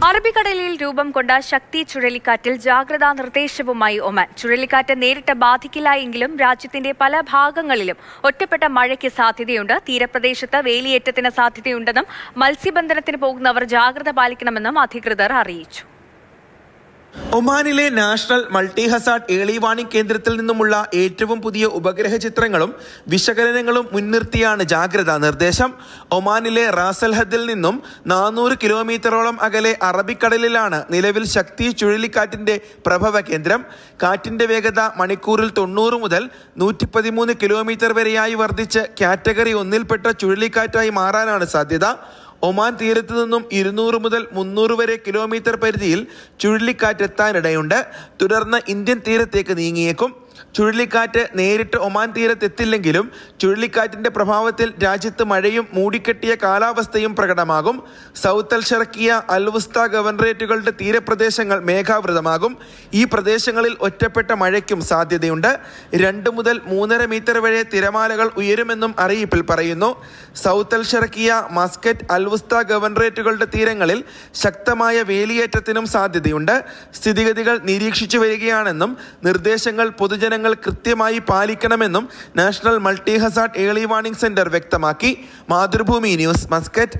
അറബിക്കടലിൽ രൂപം കൊണ്ട ശക്തി ചുഴലിക്കാറ്റിൽ ജാഗ്രതാ നിർദ്ദേശവുമായി ഒമാൻ. ചുഴലിക്കാറ്റ് നേരിട്ട് ബാധിക്കില്ല എങ്കിലും രാജ്യത്തിന്റെ പല ഭാഗങ്ങളിലും ഒറ്റപ്പെട്ട മഴയ്ക്ക് സാധ്യതയുണ്ട്. തീരപ്രദേശത്ത് വേലിയേറ്റത്തിന് സാധ്യതയുണ്ടെന്നും മത്സ്യബന്ധനത്തിന് പോകുന്നവർ ജാഗ്രത പാലിക്കണമെന്നും അധികൃതർ അറിയിച്ചു. ഒമാനിലെ national multi hazard early warning കേന്ദ്രത്തിൽ നിന്നുമുള്ള ഏറ്റവും പുതിയ ഉപഗ്രഹ ചിത്രങ്ങളും വിശകലനങ്ങളും മുൻനിർത്തിയാണ് ജാഗ്രതാ നിർദ്ദേശം. ഒമാനിലെ റാസൽ ഹദിൽ നിന്നും 400 കിലോമീറ്ററോളം അകലെ അറബിക്കടലിലാണ് നിലവിൽ ശക്തി ചുഴലിക്കാറ്റിന്റെ പ്രഭവ കേന്ദ്രം. കാറ്റിന്റെ വേഗത മണിക്കൂറിൽ 90 മുതൽ 113 കിലോമീറ്റർ വരെയായി വർദ്ധിച്ച് കാറ്റഗറി 1-ൽപ്പെട്ട ചുഴലിക്കാറ്റായി മാറാനാണ് സാധ്യത. ഒമാൻ തീരത്ത് നിന്നും 200 മുതൽ 300 വരെ കിലോമീറ്റർ പരിധിയിൽ ചുഴലിക്കാറ്റ് എത്താനിടയുണ്ട്. തുടർന്ന് ഇന്ത്യൻ തീരത്തേക്ക് നീങ്ങിയേക്കും. ചുഴലിക്കാറ്റ് നേരിട്ട് ഒമാൻ തീരത്തെത്തില്ലെങ്കിലും ചുഴലിക്കാറ്റിന്റെ പ്രഭാവത്തിൽ രാജ്യത്ത് മഴയും മൂടിക്കെട്ടിയ കാലാവസ്ഥയും പ്രകടമാകും. സൗത്ത് അൽ ഷർക്കിയ, അൽവുസ്ത ഗവർണറേറ്റുകളുടെ തീരപ്രദേശങ്ങൾ മേഘാവൃതമാകും. ഈ പ്രദേശങ്ങളിൽ ഒറ്റപ്പെട്ട മഴയ്ക്കും സാധ്യതയുണ്ട്. 2 മുതൽ 3.5 മീറ്റർ വരെ തിരമാലകൾ ഉയരുമെന്നും അറിയിപ്പിൽ പറയുന്നു. സൗത്ത് അൽ ഷർക്കിയ, മസ്കറ്റ്, അൽവുസ്ത ഗവർണറേറ്റുകളുടെ തീരങ്ങളിൽ ശക്തമായ വേലിയേറ്റത്തിനും സാധ്യതയുണ്ട്. സ്ഥിതിഗതികൾ നിരീക്ഷിച്ചു വരികയാണെന്നും നിർദ്ദേശങ്ങൾ പൊതുജനങ്ങൾ കൃത്യമായി പാലിക്കണമെന്നും national multi hazard early warning centre വ്യക്തമാക്കി. Mathrubhumi news, Muscat.